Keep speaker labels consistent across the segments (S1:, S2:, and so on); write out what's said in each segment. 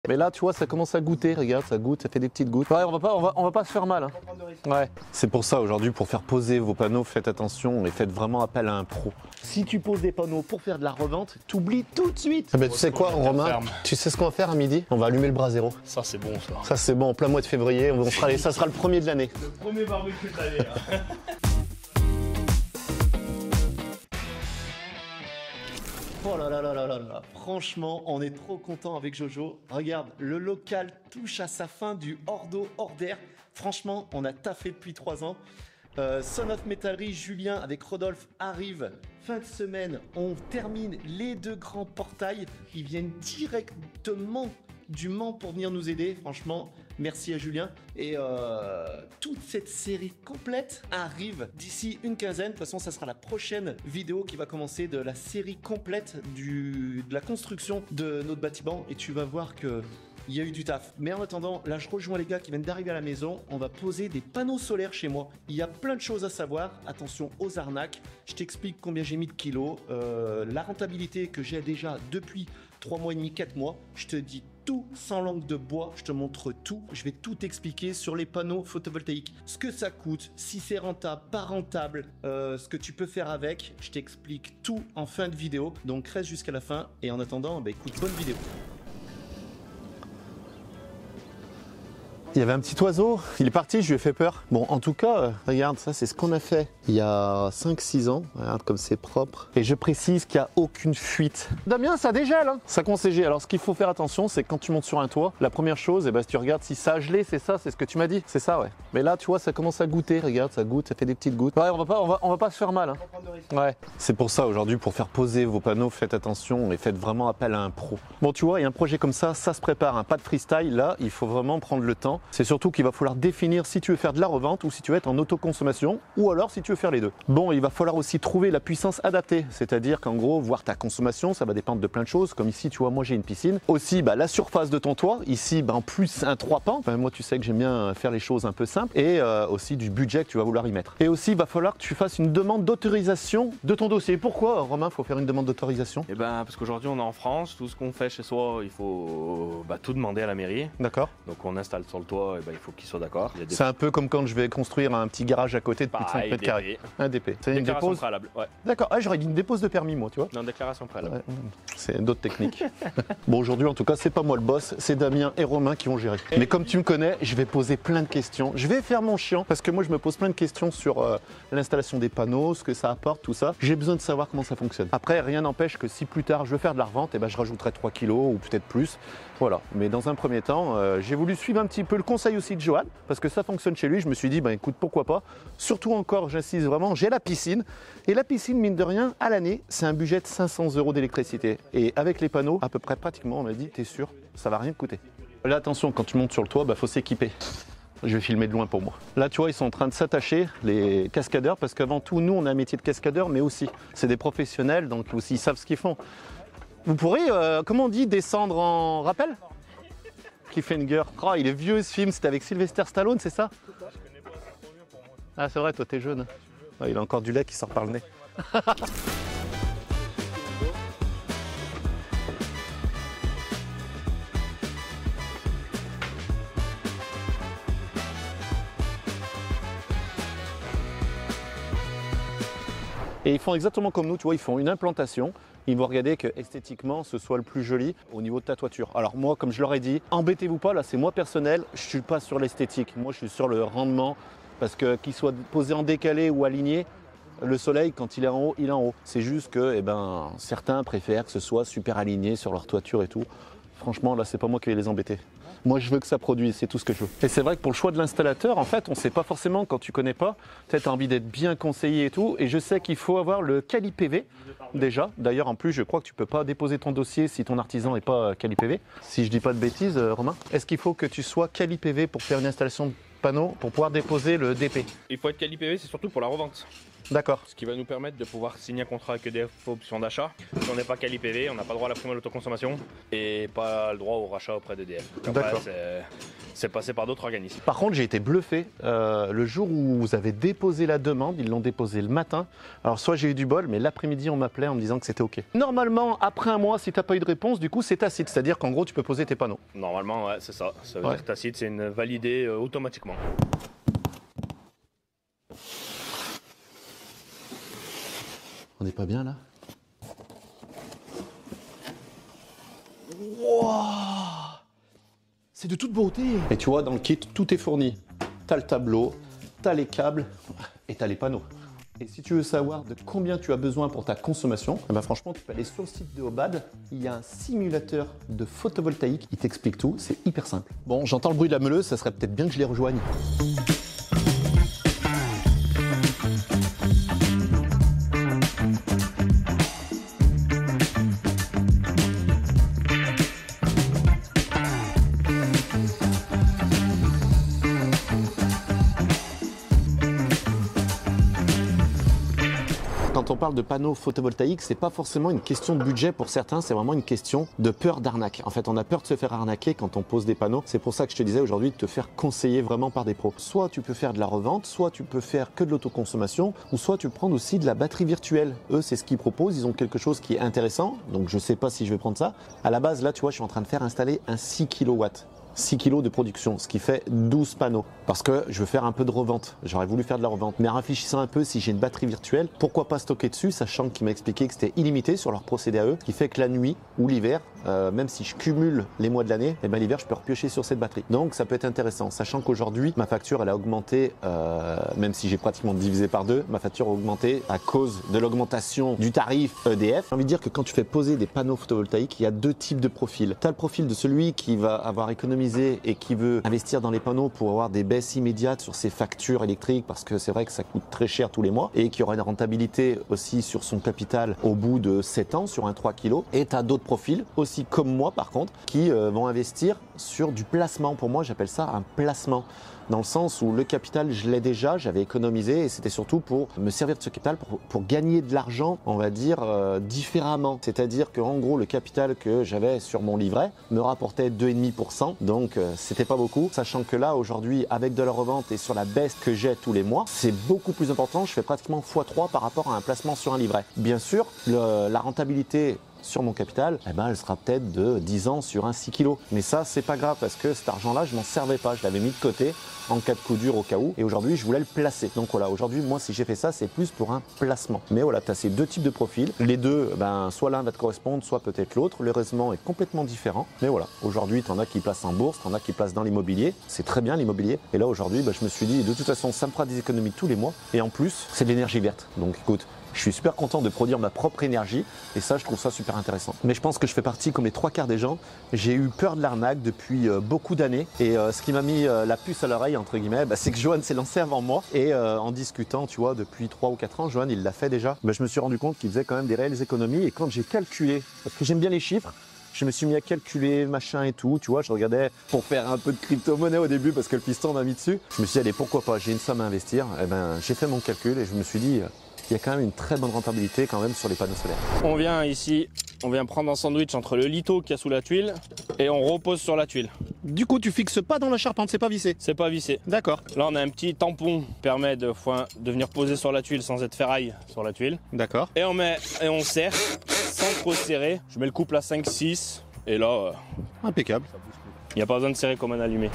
S1: Mais là, tu vois, ça commence à goûter, regarde, ça goûte, ça fait des petites gouttes. Ouais, on va pas se faire mal. Hein. Ouais. C'est pour ça aujourd'hui, pour faire poser vos panneaux, faites attention et faites vraiment appel à un pro. Si tu poses des panneaux pour faire de la revente, t'oublies tout de suite. Ah ben, tu sais quoi, Romain? Tu sais ce qu'on va faire à midi? On va allumer le brasero.
S2: Ça, c'est bon, ça.
S1: Ça, c'est bon, en plein mois de février. Ça sera le premier de l'année.
S2: Le premier barbecue de l'année. Hein.
S1: Oh là là là là là là, franchement, on est trop content avec Jojo. Regarde, le local touche à sa fin du hors d'eau, hors d'air. Franchement, on a taffé depuis 3 ans. Son of Metallerie, Julien avec Rodolphe arrive. Fin de semaine, on termine les 2 grands portails. Ils viennent directement du Mans pour venir nous aider. Franchement, merci à Julien. Et toute cette série complète arrive d'ici une quinzaine. De toute façon, ça sera la prochaine vidéo qui va commencer de la série complète de la construction de notre bâtiment. Et tu vas voir que il y a eu du taf. Mais en attendant, là, je rejoins les gars qui viennent d'arriver à la maison. On va poser des panneaux solaires chez moi. Il y a plein de choses à savoir. Attention aux arnaques. Je t'explique combien j'ai mis de kilos. La rentabilité que j'ai déjà depuis 3 mois et demi, 4 mois. Je te dis tout sans langue de bois, je te montre tout, je vais tout expliquer sur les panneaux photovoltaïques, ce que ça coûte, si c'est rentable, pas rentable, ce que tu peux faire avec, je t'explique tout en fin de vidéo, donc reste jusqu'à la fin et en attendant, bah écoute, bonne vidéo. Il y avait un petit oiseau, il est parti, je lui ai fait peur. Bon, en tout cas, regarde, ça c'est ce qu'on a fait il y a 5-6 ans. Regarde comme c'est propre. Et je précise qu'il n'y a aucune fuite. Damien, ça dégèle, hein. Ça congèle. Alors ce qu'il faut faire attention, c'est que quand tu montes sur un toit, la première chose, si tu regardes si ça a gelé, c'est ça, c'est ce que tu m'as dit. C'est ça, ouais. Mais là, tu vois, ça commence à goûter, regarde, ça goûte, ça fait des petites gouttes. Ouais, on va pas se faire mal. Hein. Ouais. C'est pour ça aujourd'hui, pour faire poser vos panneaux, faites attention et faites vraiment appel à un pro. Bon, tu vois, il y a un projet comme ça se prépare, hein. Pas de freestyle. Là, il faut vraiment prendre le temps. C'est surtout qu'il va falloir définir si tu veux faire de la revente ou si tu veux être en autoconsommation ou alors si tu veux faire les deux. Bon, il va falloir aussi trouver la puissance adaptée, c'est-à-dire qu'en gros, voir ta consommation, ça va dépendre de plein de choses. Comme ici, tu vois, moi j'ai une piscine. Aussi, la surface de ton toit. Ici, en plus, un 3 pans. Moi, tu sais que j'aime bien faire les choses un peu simples. Et aussi du budget que tu vas vouloir y mettre. Et aussi, il va falloir que tu fasses une demande d'autorisation de ton dossier. Pourquoi, Romain, il faut faire une demande d'autorisation?
S2: Eh ben, parce qu'aujourd'hui, on est en France. Tout ce qu'on fait chez soi, il faut tout demander à la mairie.
S1: D'accord.
S2: Donc, on installe sur le toit, il faut qu'ils soient d'accord.
S1: C'est un peu comme quand je vais construire un petit garage à côté de plus de 5 mètres carrés. Un DP. C'est une
S2: déclaration
S1: dépose
S2: préalable, ouais.
S1: D'accord, j'aurais dit une dépose de permis, moi, tu vois.
S2: Non, déclaration préalable.
S1: Ouais, c'est d'autres techniques. Bon, aujourd'hui, en tout cas, c'est pas moi le boss, c'est Damien et Romain qui vont gérer. Mais comme tu me connais, je vais poser plein de questions. Je vais faire mon chiant parce que moi, je me pose plein de questions sur l'installation des panneaux, ce que ça apporte, tout ça. J'ai besoin de savoir comment ça fonctionne. Après, rien n'empêche que si plus tard je veux faire de la revente, je rajouterai 3 kilos ou peut-être plus. Voilà. Mais dans un premier temps, j'ai voulu suivre un petit peu le conseil aussi de Johan parce que ça fonctionne chez lui. Je me suis dit, écoute, pourquoi pas. Surtout encore, j'insiste vraiment, j'ai la piscine. Et la piscine, mine de rien, à l'année, c'est un budget de 500 € d'électricité. Et avec les panneaux, à peu près pratiquement, on m'a dit, t'es sûr, ça va rien te coûter. Là, attention, quand tu montes sur le toit, faut s'équiper. Je vais filmer de loin pour moi. Là, tu vois, ils sont en train de s'attacher, les cascadeurs, parce qu'avant tout, nous, on a un métier de cascadeur, mais aussi, c'est des professionnels, donc aussi, ils savent ce qu'ils font. Vous pourrez, comment on dit, descendre en rappel? Cliffhanger. Oh, il est vieux ce film, c'était avec Sylvester Stallone, c'est ça? Ah, c'est vrai, toi, t'es jeune. Oh, il a encore du lait qui sort par le nez. Et ils font exactement comme nous, tu vois, ils font une implantation. Ils vont regarder que esthétiquement ce soit le plus joli au niveau de ta toiture. Alors moi, comme je leur ai dit, embêtez-vous pas, là c'est moi personnel, je suis pas sur l'esthétique. Moi je suis sur le rendement parce que qu'il soit posé en décalé ou aligné, le soleil quand il est en haut, il est en haut. C'est juste que certains préfèrent que ce soit super aligné sur leur toiture et tout. Franchement là c'est pas moi qui vais les embêter. Moi, je veux que ça produise, c'est tout ce que je veux. Et c'est vrai que pour le choix de l'installateur, en fait, on ne sait pas forcément quand tu connais pas. Peut-être envie d'être bien conseillé et tout. Et je sais qu'il faut avoir le Quali PV déjà. D'ailleurs, en plus, je crois que tu peux pas déposer ton dossier si ton artisan n'est pas Quali PV. Si je dis pas de bêtises, Romain, est-ce qu'il faut que tu sois Quali PV pour faire une installation de panneau pour pouvoir déposer le DP?
S2: Il faut être Quali PV, c'est surtout pour la revente.
S1: D'accord.
S2: Ce qui va nous permettre de pouvoir signer un contrat avec EDF option d'achat. Si on n'est pas quali PV, on n'a pas le droit à la prime à l'autoconsommation et pas le droit au rachat auprès d'EDF.
S1: D'accord.
S2: C'est passé par d'autres organismes.
S1: Par contre, j'ai été bluffé. Le jour où vous avez déposé la demande, ils l'ont déposé le matin. Alors, soit j'ai eu du bol, mais l'après-midi, on m'appelait en me disant que c'était OK. Normalement, après un mois, si tu n'as pas eu de réponse, du coup, c'est tacite. C'est-à-dire qu'en gros, tu peux poser tes panneaux.
S2: Normalement, ouais, c'est ça. Ça veut dire tacite, c'est validé automatiquement.
S1: On n'est pas bien là? Wow, c'est de toute beauté. Et tu vois, dans le kit, tout est fourni. T'as le tableau, t'as les câbles et t'as les panneaux. Et si tu veux savoir de combien tu as besoin pour ta consommation, eh ben franchement, tu peux aller sur le site de Obad. Il y a un simulateur de photovoltaïque. Il t'explique tout. C'est hyper simple. Bon, j'entends le bruit de la meuleuse. Ça serait peut-être bien que je les rejoigne. Quand on parle de panneaux photovoltaïques, c'est pas forcément une question de budget pour certains, c'est vraiment une question de peur d'arnaque. En fait, on a peur de se faire arnaquer quand on pose des panneaux. C'est pour ça que je te disais aujourd'hui de te faire conseiller vraiment par des pros. Soit tu peux faire de la revente, soit tu peux faire que de l'autoconsommation, ou soit tu peux prendre aussi de la batterie virtuelle. Eux, c'est ce qu'ils proposent. Ils ont quelque chose qui est intéressant. Donc, je sais pas si je vais prendre ça. À la base, là, tu vois, je suis en train de faire installer un 6 kW. 6 kg de production, ce qui fait 12 panneaux. Parce que je veux faire un peu de revente. J'aurais voulu faire de la revente. Mais en réfléchissant un peu, si j'ai une batterie virtuelle, pourquoi pas stocker dessus, sachant qu'il m'a expliqué que c'était illimité sur leur procédé à eux, ce qui fait que la nuit ou l'hiver, même si je cumule les mois de l'année, eh ben l'hiver, je peux repiocher sur cette batterie. Donc ça peut être intéressant, sachant qu'aujourd'hui, ma facture, elle a augmenté, même si j'ai pratiquement divisé par deux, ma facture a augmenté à cause de l'augmentation du tarif EDF. J'ai envie de dire que quand tu fais poser des panneaux photovoltaïques, il y a deux types de profils. Tu as le profil de celui qui va avoir économisé et qui veut investir dans les panneaux pour avoir des baisses immédiates sur ses factures électriques parce que c'est vrai que ça coûte très cher tous les mois et qui aura une rentabilité aussi sur son capital au bout de 7 ans sur un 3 kg. Et tu as d'autres profils aussi comme moi par contre qui vont investir sur du placement. Pour moi, j'appelle ça un placement. Dans le sens où le capital, je l'ai déjà, j'avais économisé et c'était surtout pour me servir de ce capital pour gagner de l'argent, on va dire, différemment. C'est-à-dire qu'en gros, le capital que j'avais sur mon livret me rapportait 2,5%. Donc, c'était pas beaucoup. Sachant que là, aujourd'hui, avec de la revente et sur la baisse que j'ai tous les mois, c'est beaucoup plus important. Je fais pratiquement x3 par rapport à un placement sur un livret. Bien sûr, la rentabilité sur mon capital, eh ben, elle sera peut-être de 10 ans sur un 6 kg. Mais ça, c'est pas grave parce que cet argent-là, je m'en servais pas. Je l'avais mis de côté en cas de coup dur au cas où. Et aujourd'hui, je voulais le placer. Donc voilà, aujourd'hui, moi, si j'ai fait ça, c'est plus pour un placement. Mais voilà, tu as ces deux types de profils. Les deux, ben, soit l'un va te correspondre, soit peut-être l'autre. Le raisonnement est complètement différent. Mais voilà, aujourd'hui, tu en as qui placent en bourse, tu en as qui placent dans l'immobilier. C'est très bien l'immobilier. Et là, aujourd'hui, ben, je me suis dit, de toute façon, ça me fera des économies tous les mois. Et en plus, c'est de l'énergie verte. Donc écoute, je suis super content de produire ma propre énergie et ça, je trouve ça super intéressant. Mais je pense que je fais partie, comme les 3/4 des gens, j'ai eu peur de l'arnaque depuis beaucoup d'années et ce qui m'a mis la puce à l'oreille, entre guillemets, bah, c'est que Johan s'est lancé avant moi et en discutant, tu vois, depuis 3 ou 4 ans, Johan, il l'a fait déjà, bah, je me suis rendu compte qu'il faisait quand même des réelles économies et quand j'ai calculé, parce que j'aime bien les chiffres, je me suis mis à calculer, machin et tout, tu vois, je regardais pour faire un peu de crypto-monnaie au début parce que le piston m'a mis dessus. Je me suis dit, allez, pourquoi pas, j'ai une somme à investir. Et ben, j'ai fait mon calcul et je me suis dit, il y a quand même une très bonne rentabilité quand même sur les panneaux solaires.
S2: On vient ici, on vient prendre un sandwich entre le litho qu'il y a sous la tuile et on repose sur la tuile.
S1: Du coup, tu fixes pas dans la charpente, c'est pas vissé?
S2: C'est pas vissé.
S1: D'accord.
S2: Là, on a un petit tampon qui permet de venir poser sur la tuile sans être ferraille sur la tuile.
S1: D'accord.
S2: Et on serre sans trop serrer. Je mets le couple à 5-6 et là,
S1: impeccable.
S2: Il n'y a pas besoin de serrer comme un allumé.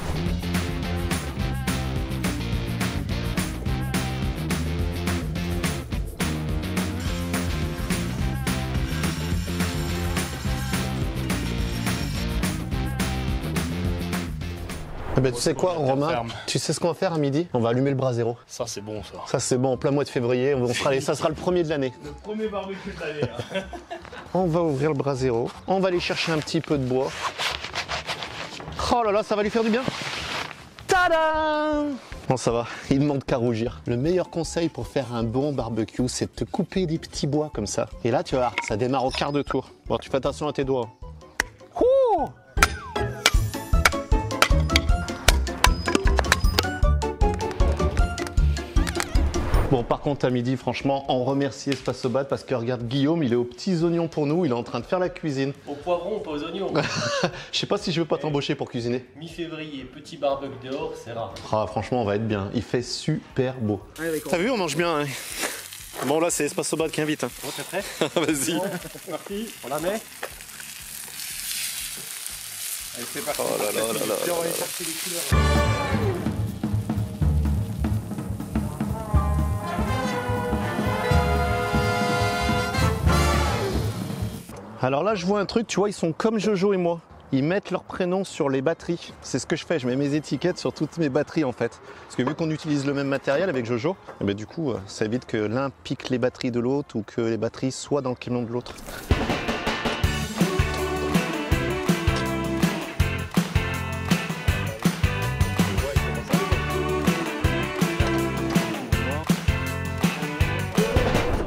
S1: Eh ben, tu sais quoi, Romain, tu sais ce qu'on va faire à midi? On va allumer le brasero.
S2: Ça, c'est bon, ça.
S1: Ça, c'est bon, en plein mois de février, ça sera le premier de l'année.
S2: Le premier barbecue de l'année. Hein.
S1: On va ouvrir le brasero, on va aller chercher un petit peu de bois. Oh là là, ça va lui faire du bien. Tada! Bon, ça va, il ne demande qu'à rougir. Le meilleur conseil pour faire un bon barbecue, c'est de te couper des petits bois comme ça. Et là, tu vas voir, ça démarre au quart de tour. Bon, tu fais attention à tes doigts. Ouh! Bon, par contre, à midi, franchement, on remercie Espasobad parce que regarde, Guillaume, il est aux petits oignons pour nous, il est en train de faire la cuisine.
S3: Au poivron, pas aux oignons.
S1: Je sais pas si je veux pas t'embaucher pour cuisiner.
S3: Mi-février, petit barbecue dehors, c'est rare.
S1: Ah, franchement, on va être bien. Il fait super beau. T'as vu, on mange bien. Hein. Bon, là, c'est Espasobad qui invite. Hein.
S3: Bon, t'es prêt?
S1: Vas-y.
S3: Bon, parti, on la met. Allez, c'est parti.
S1: Oh là là là là.
S3: On va aller chercher les couleurs.
S1: Alors là, je vois un truc, tu vois, ils sont comme Jojo et moi. Ils mettent leur prénom sur les batteries. C'est ce que je fais, je mets mes étiquettes sur toutes mes batteries en fait. Parce que vu qu'on utilise le même matériel avec Jojo, et ben, du coup, ça évite que l'un pique les batteries de l'autre ou que les batteries soient dans le camion de l'autre.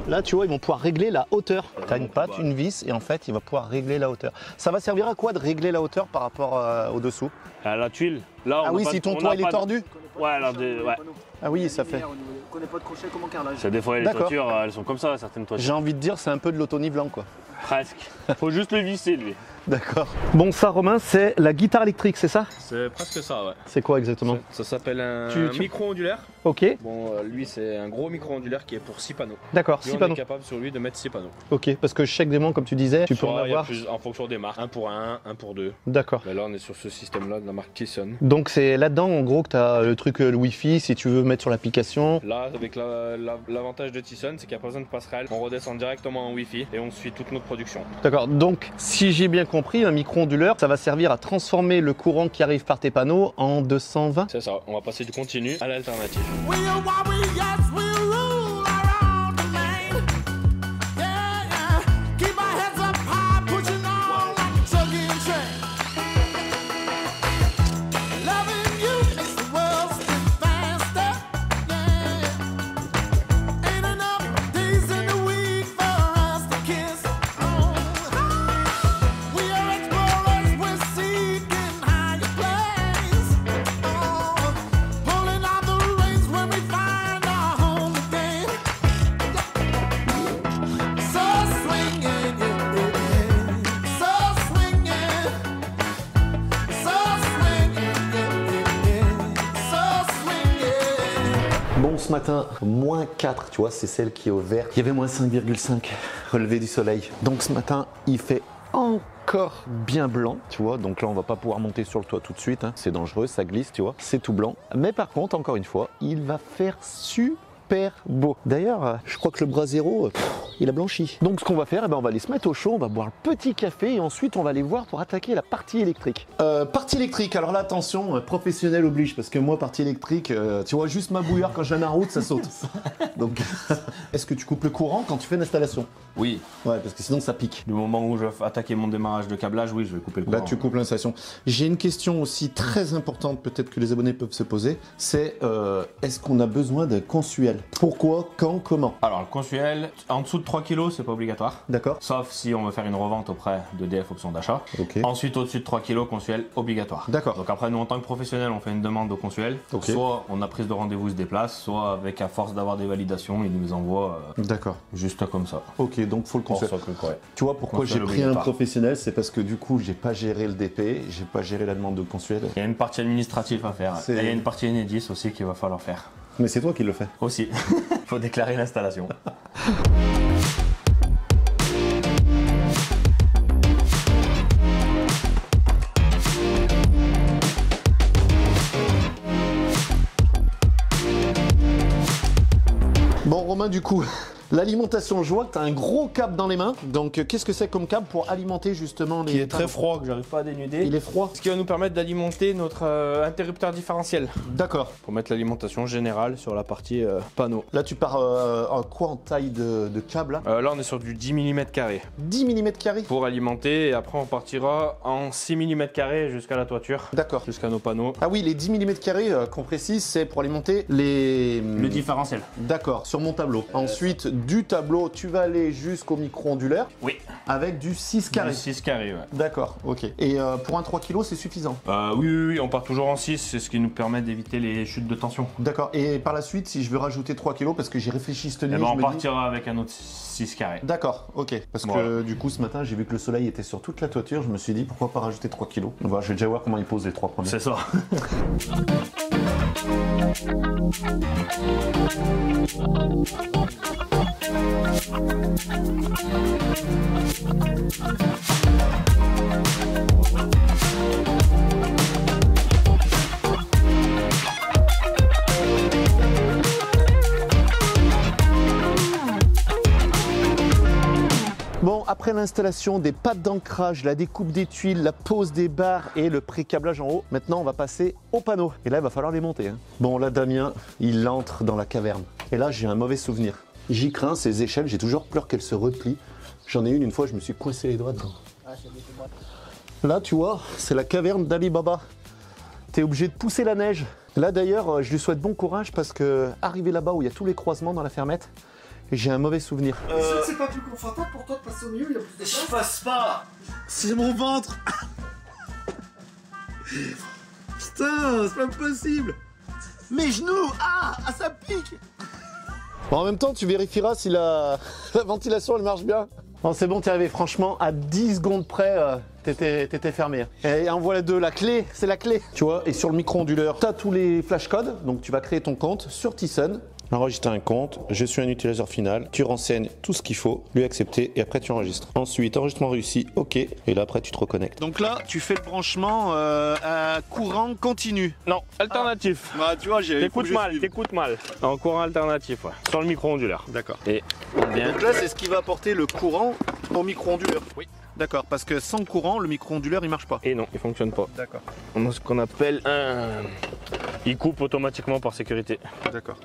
S1: Là, tu vois, ils vont pouvoir régler la hauteur. Tu as une patte, une vis, et en fait, il va pouvoir régler la hauteur. Ça va servir à quoi de régler la hauteur par rapport au dessous?
S4: À la tuile. Là,
S1: Ah oui, si ton toit il est tordu?
S4: Ouais, alors ouais.
S1: Ah oui, ça fait.
S5: On connaît pas de crochet comme en carrelage.
S4: C'est des fois les
S1: D'accord.
S4: toitures, elles sont comme ça, certaines toitures.
S1: J'ai envie de dire, c'est un peu de l'autonivelant, quoi.
S4: Presque. Faut juste le visser, lui.
S1: D'accord. Bon, ça, Romain, c'est la guitare électrique, c'est ça?
S2: C'est presque ça, ouais.
S1: C'est quoi exactement?
S2: Ça s'appelle un
S1: Tu-
S2: micro-ondulaire.
S1: Ok,
S2: Bon, lui, c'est un gros micro-ondulaire qui est pour 6 panneaux.
S1: d'accord,
S2: Lui,
S1: 6
S2: on
S1: panneaux.
S2: est capable sur lui de mettre 6 panneaux.
S1: Ok, parce que chaque démon, comme tu disais, tu peux en
S2: Soit il y a
S1: avoir.
S2: en fonction des marques. Un pour un pour deux.
S1: D'accord.
S2: Mais là, on est sur ce système-là de la marque Tyson.
S1: Donc, c'est là-dedans, en gros, que tu as le truc, le Wi-Fi, si tu veux mettre sur l'application.
S2: Là, avec l'avantage de Tyson, c'est qu'il n'y a pas besoin de passerelle. On redescend directement en Wi-Fi et on suit toute notre production.
S1: D'accord, donc, si j'ai bien compris, un micro-onduleur, ça va servir à transformer le courant qui arrive par tes panneaux en 220.
S2: C'est ça, on va passer du continu à l'alternative.
S6: We are warriors, we rule around the land. Yeah, yeah. Keep our heads up high, pushing on like a chugging train. Loving you makes the world spin faster. Yeah. Ain't enough days in the week for us to kiss. Oh. We are explorers, we're seeking higher places. Oh. Pulling out the reins when we find our home again. So swinging, yeah, yeah. So swinging. So swinging, yeah, yeah. So swinging.
S1: Bon, ce matin, moins 4, tu vois, c'est celle qui est au vert. Il y avait moins 5,5 relevé du soleil. Donc ce matin, il fait encore bien blanc, tu vois. Donc là, on va pas pouvoir monter sur le toit tout de suite. Hein. C'est dangereux, ça glisse, tu vois. C'est tout blanc. Mais par contre, encore une fois, il va faire super beau. D'ailleurs, je crois que le Brasero, il a blanchi. Donc ce qu'on va faire, eh ben, on va aller se mettre au chaud, on va boire le petit café et ensuite on va aller voir pour attaquer la partie électrique. Partie électrique, alors là attention, professionnel oblige, parce que moi partie électrique, tu vois juste ma bouilloire quand je viens en route, ça saute. Donc est-ce que tu coupes le courant quand tu fais l'installation?
S2: Oui,
S1: Ouais, parce que sinon ça pique.
S2: du moment où je vais attaquer mon démarrage de câblage, oui, je vais couper le courant.
S1: Là tu coupes l'installation. J'ai une question aussi très importante, peut-être que les abonnés peuvent se poser, c'est est-ce qu'on a besoin d'un consuel? Pourquoi? Quand? Comment?
S2: Alors, le consuel, en dessous de 3 kg, c'est pas obligatoire.
S1: D'accord.
S2: Sauf si on veut faire une revente auprès de DF Option d'achat.
S1: Ok.
S2: Ensuite, au-dessus de 3 kg, consuel obligatoire.
S1: D'accord.
S2: Donc après, nous, en tant que professionnels, on fait une demande au consuel.
S1: Ok.
S2: Soit on a prise de rendez-vous, se déplace, soit avec, à force d'avoir des validations, ils nous les envoient
S1: D'accord.
S2: juste comme ça.
S1: Ok, donc faut le
S2: Pour
S1: consuel.
S2: ça que, ouais.
S1: Tu vois pourquoi j'ai
S2: Consuel
S1: pris un
S2: obligatoire.
S1: professionnel, c'est parce que du coup j'ai pas géré le DP, j'ai pas géré la demande de consuel.
S2: Il y a une partie administrative à faire.
S1: C'est-
S2: Et il y a une partie Enedis aussi qu'il va falloir faire.
S1: Mais c'est toi qui le fais.
S2: Aussi. Il faut déclarer l'installation.
S1: Bon Romain, du coup, l'alimentation, je vois que tu as un gros câble dans les mains. Donc qu'est-ce que c'est comme câble pour alimenter justement les...
S2: Qui est très froid, que j'arrive pas à dénuder.
S1: Il est froid.
S2: Ce qui va nous permettre d'alimenter notre interrupteur différentiel.
S1: D'accord.
S2: Pour mettre l'alimentation générale sur la partie panneau.
S1: Là tu pars en quoi en taille de câble là
S2: Là on est sur du 10 mm carré
S1: 10 mm carré.
S2: pour alimenter et après on partira en 6 mm carré jusqu'à la toiture,
S1: D'accord.
S2: jusqu'à nos panneaux.
S1: Ah oui, les 10 mm carrés qu'on précise, c'est pour alimenter les...
S2: Le différentiel.
S1: D'accord, sur mon tableau. Ensuite, du tableau, tu vas aller jusqu'au micro-onduleur.
S2: Oui.
S1: Avec du 6 carrés.
S2: 6 carrés, ouais.
S1: D'accord, ok. Et pour un 3 kg, c'est suffisant.
S2: Oui, on part toujours en 6, c'est ce qui nous permet d'éviter les chutes de tension.
S1: D'accord. Et par la suite, si je veux rajouter 3 kg, parce que j'ai réfléchi cette nuit,
S2: on
S1: je me dis...
S2: partira avec un autre 6 carrés.
S1: D'accord, ok. Parce que du coup, ce matin, j'ai vu que le soleil était sur toute la toiture. Je me suis dit, pourquoi pas rajouter 3 kg. Voilà, je vais déjà voir comment il pose les 3 premiers.
S2: C'est ça.
S1: Bon, après l'installation des pattes d'ancrage, la découpe des tuiles, la pose des barres et le pré-câblage en haut, maintenant on va passer au panneau. Et là, il va falloir les monter. Hein. Bon, là, Damien, il entre dans la caverne. Et là, j'ai un mauvais souvenir. J'y crains, ces échelles, j'ai toujours peur qu'elles se replient. J'en ai une fois, je me suis coincé les doigts dedans. Là, tu vois, c'est la caverne d'Ali Baba. T'es obligé de pousser la neige. Là, d'ailleurs, je lui souhaite bon courage parce que arrivé là-bas où il y a tous les croisements dans la fermette, j'ai un mauvais souvenir.
S5: C'est pas plus confortable pour toi de passer au milieu, il y a plus de place.
S1: Je passe pas. C'est mon ventre. Putain, c'est pas possible. Mes genoux, ça pique. Bon, en même temps, tu vérifieras si la ventilation, elle marche bien. Bon, c'est bon, t'es arrivé. Franchement, à 10 secondes près, t'étais fermé. Et en voilà deux. La clé, c'est la clé. Tu vois, et sur le micro-onduleur, t'as tous les flash codes. Donc, tu vas créer ton compte sur Tyson. Enregistrer un compte, je suis un utilisateur final, tu renseignes tout ce qu'il faut, lui accepter et après tu enregistres. Ensuite, enregistrement réussi, ok, et là après tu te reconnectes. Donc là, tu fais le branchement à courant continu.
S4: Non, alternatif.
S1: Bah tu vois, j'ai...
S4: T'écoutes mal. En courant alternatif, ouais. Sur le micro-ondulaire.
S1: D'accord.
S4: Et on vient.
S1: Donc là, c'est ce qui va apporter le courant au micro-onduleur. Oui. D'accord, parce que sans courant, le micro-onduleur, il marche pas.
S4: Et non, il fonctionne pas.
S1: D'accord.
S4: On a ce qu'on appelle un... Il coupe automatiquement par sécurité.
S1: D'accord.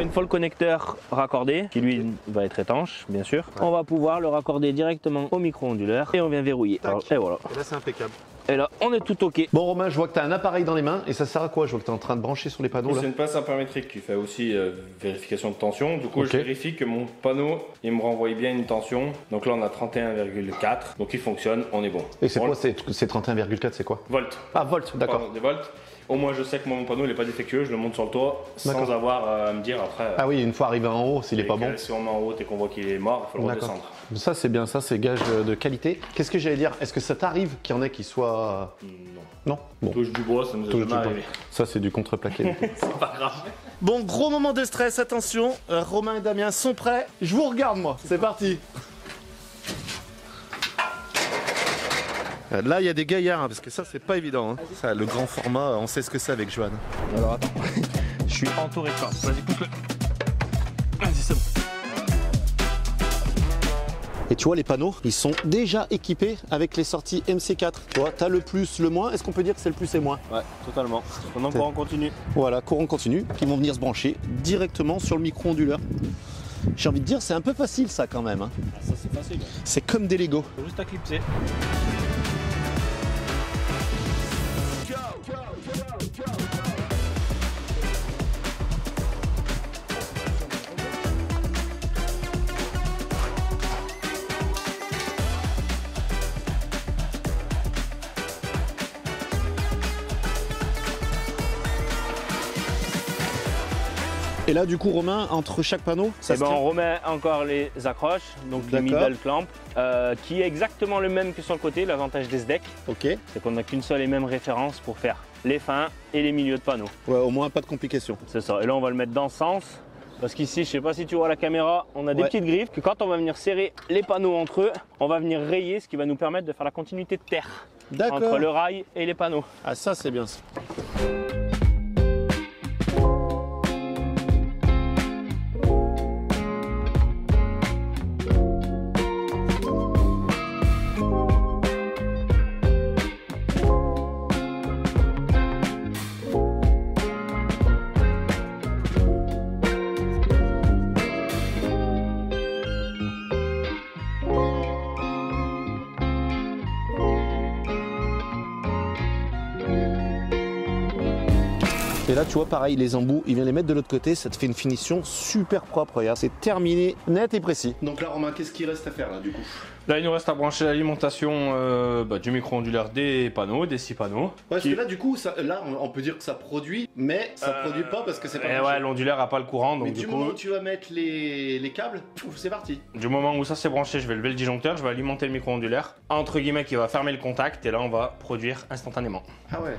S4: Une fois le connecteur raccordé, qui lui va être étanche, bien sûr, on va pouvoir le raccorder directement au micro-onduleur et on vient verrouiller. Alors, et voilà.
S1: Et là, c'est impeccable.
S4: Et là, on est tout ok.
S1: Bon, Romain, je vois que tu as un appareil dans les mains et ça sert à quoi? Je vois que tu es en train de brancher sur les panneaux là.
S2: C'est une pince paramétrique qui fait aussi vérification de tension. Du coup,
S1: Ok.
S2: je vérifie que mon panneau, il me renvoie bien une tension. Donc là, on a 31,4. Donc il fonctionne, on est bon.
S1: Et c'est
S2: On-
S1: quoi? C'est 31,4, c'est quoi?
S2: Volts.
S1: Ah, volt, d'accord.
S2: Pardon, des volts. Au moins, je sais que mon panneau n'est pas défectueux. Je le monte sur le toit sans
S1: D'accord.
S2: avoir à me dire après.
S1: Ah oui, une fois arrivé en haut, s'il est pas bon.
S2: Si on met en haut et qu'on voit qu'il est mort, il faut le
S1: D'accord.
S2: redescendre.
S1: Ça, c'est bien, ça, c'est gage de qualité. Qu'est-ce que j'allais dire? Est-ce que ça t'arrive qu'il y en ait qui soient.
S2: Non.
S1: Non? Bon.
S2: Touche du bois, ça nous est
S1: Touche
S2: jamais
S1: du bois.
S2: arrivé.
S1: Ça, c'est du contreplaqué.
S2: C'est pas grave.
S1: Bon, gros moment de stress, attention. Romain et Damien sont prêts. Je vous regarde, moi. C'est parti. Là, il y a des gaillards, hein, parce que ça, c'est pas évident. Hein. Ça, le grand format, on sait ce que c'est avec Johan.
S4: Alors attends, je suis entouré de force. Vas-y, pousse-le. Vas-y, c'est bon.
S1: Et tu vois, les panneaux, ils sont déjà équipés avec les sorties MC4. Tu vois, t'as le plus, le moins. Est-ce qu'on peut dire que c'est le plus et moins?
S4: Ouais, totalement. Maintenant, on continue.
S1: Voilà, courant continu, qui vont venir se brancher directement sur le micro-onduleur. J'ai envie de dire, c'est un peu facile, ça, quand même. Hein.
S4: Ça, c'est facile.
S1: C'est comme des Lego.
S4: Faut juste à clipser.
S1: Et là, du coup, Romain, entre chaque panneau, ça
S4: Et
S1: se
S4: ben,
S1: tient.
S4: on remet encore les accroches, donc le
S1: D'accord.
S4: middle clamp, qui est exactement le même que sur le côté. L'avantage des SDEC,
S1: Ok.
S4: c'est qu'on n'a qu'une seule et même référence pour faire les fins et les milieux de panneaux.
S1: Ouais, au moins, pas de complications.
S4: C'est ça. Et là, on va le mettre dans ce sens. Parce qu'ici, je sais pas si tu vois la caméra, on a des
S1: Ouais.
S4: petites griffes que quand on va venir serrer les panneaux entre eux, on va venir rayer, ce qui va nous permettre de faire la continuité de terre
S1: D'accord.
S4: entre le rail et les panneaux.
S1: Ah, ça, c'est bien ça. Et là, tu vois, pareil, les embouts, il vient les mettre de l'autre côté, ça te fait une finition super propre. Regarde, c'est terminé, net et précis. Donc là, Romain, qu'est-ce qu'il reste à faire là, du coup?
S2: Là, il nous reste à brancher l'alimentation du micro-ondulaire des panneaux, des 6 panneaux.
S1: Ouais, parce que là, du coup, là, on peut dire que ça produit, mais ça produit pas parce que c'est pas branché.
S2: Ouais, l'ondulaire a pas le courant, donc
S1: Mais du moment où tu vas mettre les câbles, pouf, c'est parti.
S2: Du moment où ça c'est branché, je vais lever le disjoncteur, je vais alimenter le micro-ondulaire, entre guillemets, qui va fermer le contact, et là, on va produire instantanément.
S1: Ah ouais.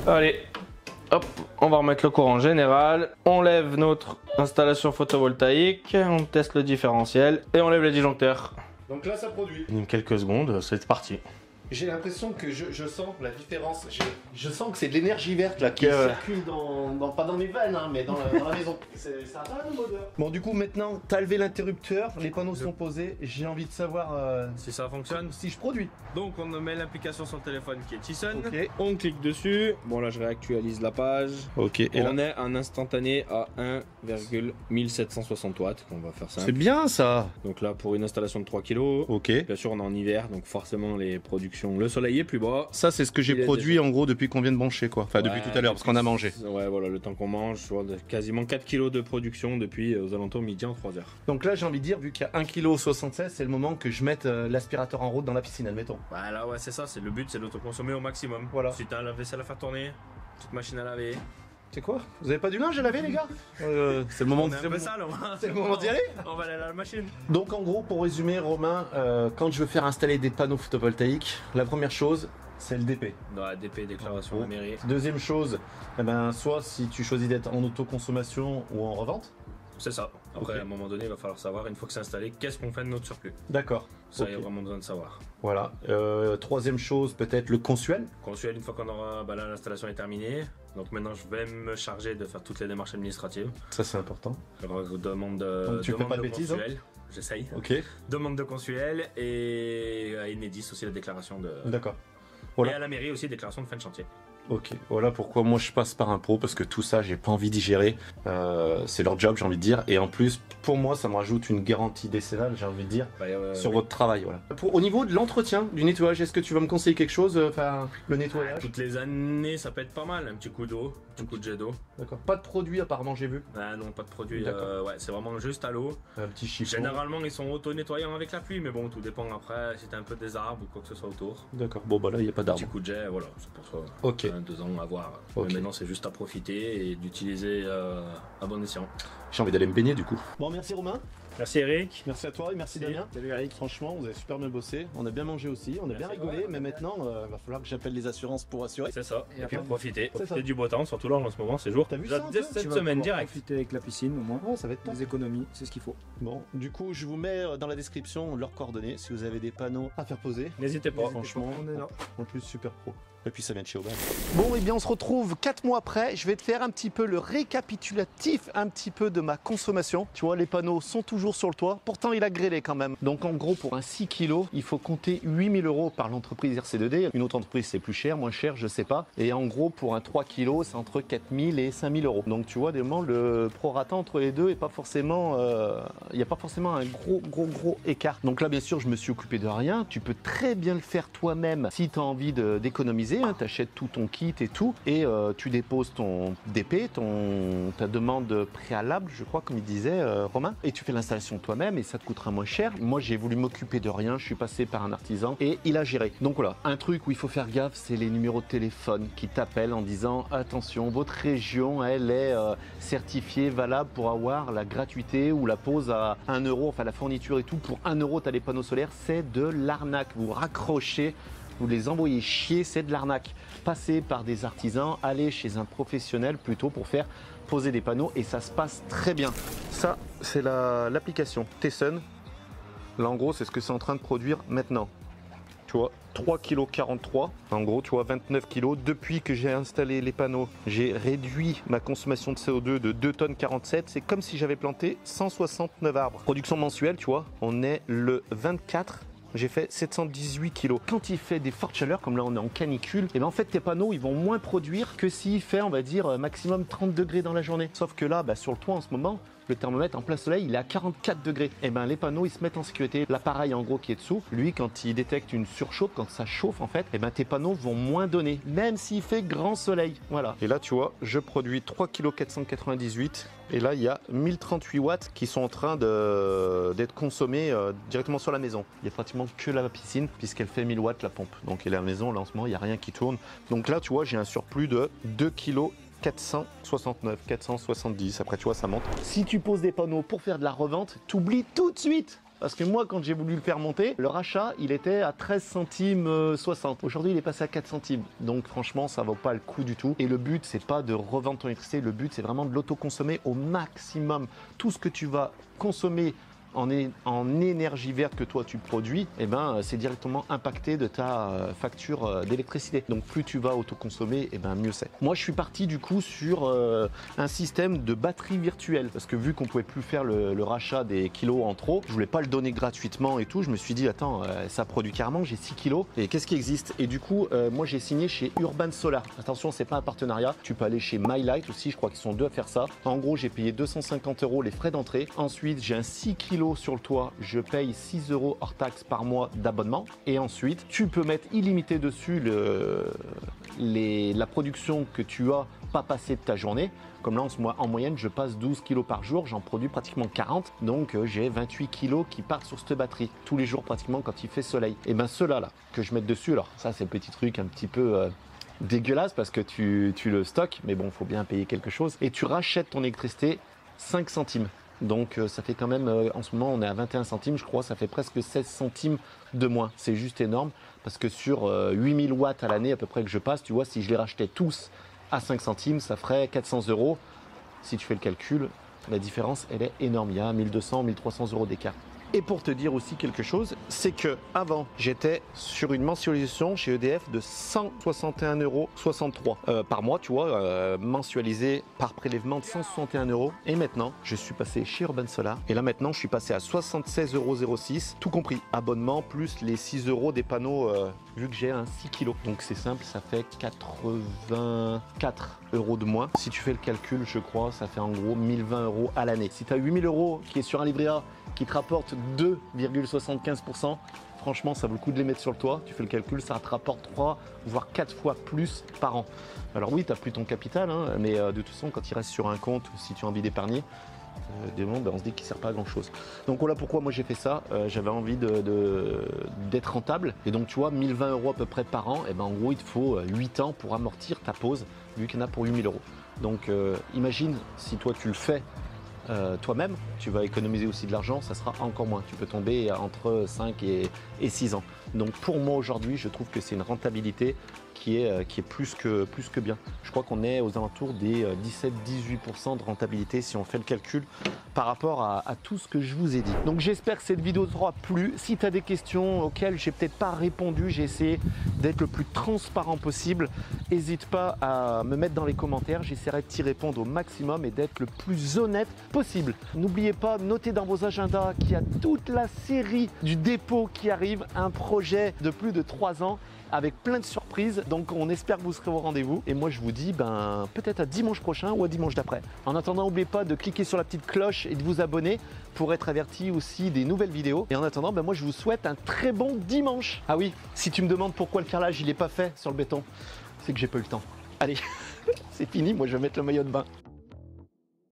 S2: Allez, hop, on va remettre le courant général, on lève notre installation photovoltaïque, on teste le différentiel et on lève le disjoncteur.
S1: Donc là, ça produit.
S2: En quelques secondes, c'est parti.
S1: J'ai l'impression que je sens la différence. Je sens que c'est de l'énergie verte là qui
S2: Ouais.
S1: circule pas dans mes veines, hein, mais dans la maison. Ça a pas la même odeur. Bon, du coup, maintenant, t'as levé l'interrupteur, les panneaux sont posés. J'ai envie de savoir
S2: Si ça fonctionne.
S1: si je produis.
S2: Donc on met l'application sur le téléphone qui est Tyson.
S1: Ok.
S2: On clique dessus. Bon là je réactualise la page.
S1: Ok. Et
S2: On est un instantané à 1,1760 watts. On va faire ça.
S1: c'est bien ça.
S2: Donc là pour une installation de 3 kg.
S1: Ok.
S2: Bien sûr on est en hiver donc forcément les productions. Le soleil est plus bas.
S1: Ça, c'est ce que j'ai
S2: Il est
S1: produit en gros depuis qu'on vient de brancher quoi. Enfin, depuis
S2: Ouais,
S1: tout à l'heure, parce qu'on a mangé.
S2: Ouais voilà le temps qu'on mange. Je vois quasiment 4 kg de production depuis aux alentours midi en 3 heures.
S1: Donc là, j'ai envie de dire, vu qu'il y a 1,76 kg, c'est le moment que je mette l'aspirateur en route dans la piscine, admettons.
S2: Voilà ouais c'est ça. C'est le but c'est d'autoconsommer au maximum.
S1: Voilà.
S2: Si t'as un lave-vaisselle à faire tourner, petite machine à laver.
S1: C'est quoi? Vous avez pas du linge à laver, les gars? C'est le moment
S2: On est un peu sale,
S1: c'est le moment d'y aller.
S2: On va aller à la machine.
S1: Donc en gros, pour résumer, Romain, quand je veux faire installer des panneaux photovoltaïques, la première chose, c'est le DP.
S2: Dans la DP, déclaration de la mairie.
S1: Deuxième chose, eh ben, soit si tu choisis d'être en autoconsommation ou en revente.
S2: C'est ça. Après,
S1: Ok.
S2: à un moment donné, il va falloir savoir, une fois que c'est installé, qu'est-ce qu'on fait de notre surplus.
S1: D'accord.
S2: Ça,
S1: Ok.
S2: il y a vraiment besoin de savoir.
S1: Voilà. Troisième chose, peut-être le consuel.
S2: Consuel, une fois qu'on aura, là, l'installation est terminée. Donc maintenant, je vais me charger de faire toutes les démarches administratives.
S1: Ça, c'est important.
S2: Alors, demande de,
S1: Donc, tu fais
S2: demande
S1: pas de bêtises,
S2: consuel. J'essaye.
S1: Ok.
S2: Demande de consuel et à Enedis aussi la déclaration de.
S1: D'accord. Voilà.
S2: Et à la mairie aussi déclaration de fin de chantier.
S1: Ok, voilà pourquoi moi je passe par un pro, parce que tout ça j'ai pas envie d'y gérer, c'est leur job j'ai envie de dire, et en plus pour moi ça me rajoute une garantie décennale j'ai envie de dire, sur
S2: oui.
S1: votre travail. Voilà. Au niveau de l'entretien, du nettoyage, est-ce que tu vas me conseiller quelque chose, enfin le nettoyage?
S2: Toutes les années, ça peut être pas mal. Un petit coup d'eau, un petit coup de jet d'eau.
S1: D'accord, pas de produit apparemment j'ai vu,
S2: Ah non, pas de produit.
S1: D'accord.
S2: Ouais, c'est vraiment juste à l'eau.
S1: un petit chiffon.
S2: Généralement, ils sont auto-nettoyants avec la pluie, mais bon, tout dépend après si t'as un peu des arbres ou quoi que ce soit autour.
S1: D'accord, bon bah là il n'y a pas d'arbre.
S2: Petit coup de jet, voilà, c'est pour ça.
S1: Ok.
S2: 2 ans à voir.
S1: Ok.
S2: Mais maintenant, c'est juste à profiter et d'utiliser à bon escient.
S1: J'ai envie d'aller me baigner du coup. Bon merci Romain.
S2: Merci Eric.
S1: Merci à toi et merci Damien.
S2: Salut Eric.
S1: Franchement, vous avez super bien bossé, on a bien mangé aussi, on a bien
S2: Merci.
S1: rigolé, mais maintenant il va falloir que j'appelle les assurances pour assurer.
S2: C'est ça. Et puis
S1: après-
S2: profiter.
S1: C'est ça.
S2: Profiter du beau temps, surtout là en ce moment, c'est jour.
S1: T'as vu
S2: Déjà
S1: ça un
S2: dès
S1: peu
S2: cette
S7: Tu vas
S2: semaine
S7: pouvoir
S2: direct.
S7: profiter avec la piscine au moins.
S1: Ouais, ça va être top.
S7: Les économies, c'est ce qu'il faut.
S1: Bon, du coup, je vous mets dans la description leurs coordonnées si vous avez des panneaux à faire poser.
S2: N'hésitez pas.
S1: Franchement,
S7: On est là.
S1: en plus super pro. Et puis ça vient de chez Aubin. Bon, et bien on se retrouve 4 mois après. Je vais te faire un petit peu le récapitulatif un petit peu de ma consommation. Tu vois, les panneaux sont toujours sur le toit. Pourtant, il a grêlé quand même. Donc en gros, pour un 6 kg, il faut compter 8 000 € par l'entreprise RC2D. Une autre entreprise, c'est plus cher, moins cher, je sais pas. Et en gros, pour un 3 kg, c'est entre 4 000 et 5 000 €. Donc tu vois, vraiment, le prorata entre les deux est pas forcément... Il n'y a pas forcément un gros écart. Donc là, bien sûr, je me suis occupé de rien. Tu peux très bien le faire toi-même si tu as envie d'économiser. Tu achètes tout ton kit et tout. Et tu déposes ton DP, ta demande préalable, je crois, comme il disait Romain. Et tu fais l'installation toi-même et ça te coûtera moins cher. Moi, j'ai voulu m'occuper de rien. Je suis passé par un artisan et il a géré. Donc voilà, un truc où il faut faire gaffe, c'est les numéros de téléphone qui t'appellent en disant attention, votre région, elle est certifiée, valable pour avoir la gratuité ou la pose à 1 €, enfin la fourniture et tout. Pour 1 €, tu as les panneaux solaires. C'est de l'arnaque. Vous raccrochez. Vous les envoyez chier, c'est de l'arnaque. Passez par des artisans, allez chez un professionnel plutôt pour faire poser des panneaux et ça se passe très bien. Ça, c'est l'application Tyson. Là, en gros, c'est ce que c'est en train de produire maintenant.
S8: tu vois, 3,43 kg. En gros, tu vois, 29 kg. Depuis que j'ai installé les panneaux, j'ai réduit ma consommation de CO2 de 2 tonnes 47. C'est comme si j'avais planté 169 arbres. Production mensuelle, tu vois, on est le 24. J'ai fait 718 kg.
S1: Quand il fait des fortes chaleurs, comme là on est en canicule, et ben en fait tes panneaux ils vont moins produire que s'il fait on va dire maximum 30 degrés dans la journée. Sauf que là, sur le toit en ce moment, le thermomètre en plein soleil il est à 44 degrés. Et ben les panneaux ils se mettent en sécurité. L'appareil en gros qui est dessous, lui quand il détecte une surchauffe, quand ça chauffe en fait, et ben tes panneaux vont moins donner, même s'il fait grand soleil. Voilà.
S8: Et là tu vois, je produis 3,498 kg. Et là, il y a 1038 watts qui sont en train d'être consommés directement sur la maison.
S1: Il y a pratiquement que la piscine puisqu'elle fait 1000 watts la pompe. Donc et la maison là en ce moment il n'y a rien qui tourne.
S8: Donc là tu vois, j'ai un surplus de 2 kg 469, 470. Après tu vois, ça monte.
S1: Si tu poses des panneaux pour faire de la revente, t'oublies tout de suite. Parce que moi, quand j'ai voulu le faire monter, le rachat, il était à 13 centimes 60. Aujourd'hui, il est passé à 4 centimes. Donc franchement, ça vaut pas le coup du tout. Et le but, c'est pas de revendre ton électricité. Le but, c'est vraiment de l'autoconsommer au maximum. Tout ce que tu vas consommer en énergie verte que toi tu produis, eh ben, c'est directement impacté de ta facture d'électricité. Donc plus tu vas autoconsommer, eh ben, mieux c'est. Moi je suis parti du coup sur un système de batterie virtuelle parce que vu qu'on pouvait plus faire le rachat des kilos en trop, je voulais pas le donner gratuitement et tout, je me suis dit attends, ça produit carrément, j'ai 6 kilos et qu'est-ce qui existe? Et du coup moi j'ai signé chez Urban Solar. Attention, c'est pas un partenariat, tu peux aller chez MyLight aussi, je crois qu'ils sont deux à faire ça. En gros j'ai payé 250 € les frais d'entrée. Ensuite j'ai un 6 kilos sur le toit, je paye 6 € hors taxe par mois d'abonnement. Et ensuite, tu peux mettre illimité dessus la production que tu as pas passée de ta journée. Comme là, en moyenne, je passe 12 kilos par jour, j'en produis pratiquement 40. Donc, j'ai 28 kilos qui partent sur cette batterie tous les jours pratiquement quand il fait soleil. Et bien, ceux-là, que je mette dessus, alors ça, c'est le petit truc un petit peu dégueulasse parce que tu le stockes, mais bon, il faut bien payer quelque chose. Et tu rachètes ton électricité 5 centimes. Donc ça fait quand même, en ce moment on est à 21 centimes, je crois, ça fait presque 16 centimes de moins. C'est juste énorme parce que sur 8000 watts à l'année à peu près que je passe, tu vois, si je les rachetais tous à 5 centimes, ça ferait 400 €. Si tu fais le calcul, la différence elle est énorme, il y a 1200, 1300 € d'écart. Et pour te dire aussi quelque chose, c'est que avant j'étais sur une mensualisation chez EDF de 161,63 € par mois, tu vois, mensualisé par prélèvement de 161 €. Et maintenant, je suis passé chez Urban Solar. Et là maintenant, je suis passé à 76,06 €, tout compris. Abonnement plus les 6 € des panneaux, vu que j'ai un 6 kg. Donc c'est simple, ça fait 84 € de moins. Si tu fais le calcul, je crois, ça fait en gros 1020 € à l'année. Si tu as 8000 € qui est sur un livret A, qui te rapporte 2,75%, franchement ça vaut le coup de les mettre sur le toit. Tu fais le calcul, ça te rapporte 3 voire 4 fois plus par an. Alors oui, tu n'as plus ton capital, hein, mais de toute façon quand il reste sur un compte, si tu as envie d'épargner, des moments on se dit qu'il ne sert pas à grand chose. Donc voilà pourquoi moi j'ai fait ça. J'avais envie d'être rentable, et donc tu vois 1020 € à peu près par an, et ben en gros il te faut 8 ans pour amortir ta pause, vu qu'il y en a pour 8000 €. Donc imagine si toi tu le fais toi-même, tu vas économiser aussi de l'argent, ça sera encore moins. Tu peux tomber entre 5 et 6 ans. Donc pour moi aujourd'hui, je trouve que c'est une rentabilité qui est plus que bien. Je crois qu'on est aux alentours des 17-18% de rentabilité si on fait le calcul par rapport à tout ce que je vous ai dit. Donc j'espère que cette vidéo t'aura plu. Si tu as des questions auxquelles j'ai peut-être pas répondu, j'ai essayé d'être le plus transparent possible. N'hésite pas à me mettre dans les commentaires, j'essaierai de t'y répondre au maximum et d'être le plus honnête possible. N'oubliez pas, notez dans vos agendas qu'il y a toute la série du dépôt qui arrive, un projet de plus de 3 ans avec plein de surprises. Donc on espère que vous serez au rendez-vous. Et moi je vous dis peut-être à dimanche prochain ou à dimanche d'après. En attendant, n'oubliez pas de cliquer sur la petite cloche et de vous abonner pour être averti aussi des nouvelles vidéos. Et en attendant, moi je vous souhaite un très bon dimanche. Ah oui, si tu me demandes pourquoi le carrelage il n'est pas fait sur le béton, c'est que j'ai pas eu le temps. Allez, c'est fini, moi je vais mettre le maillot de bain.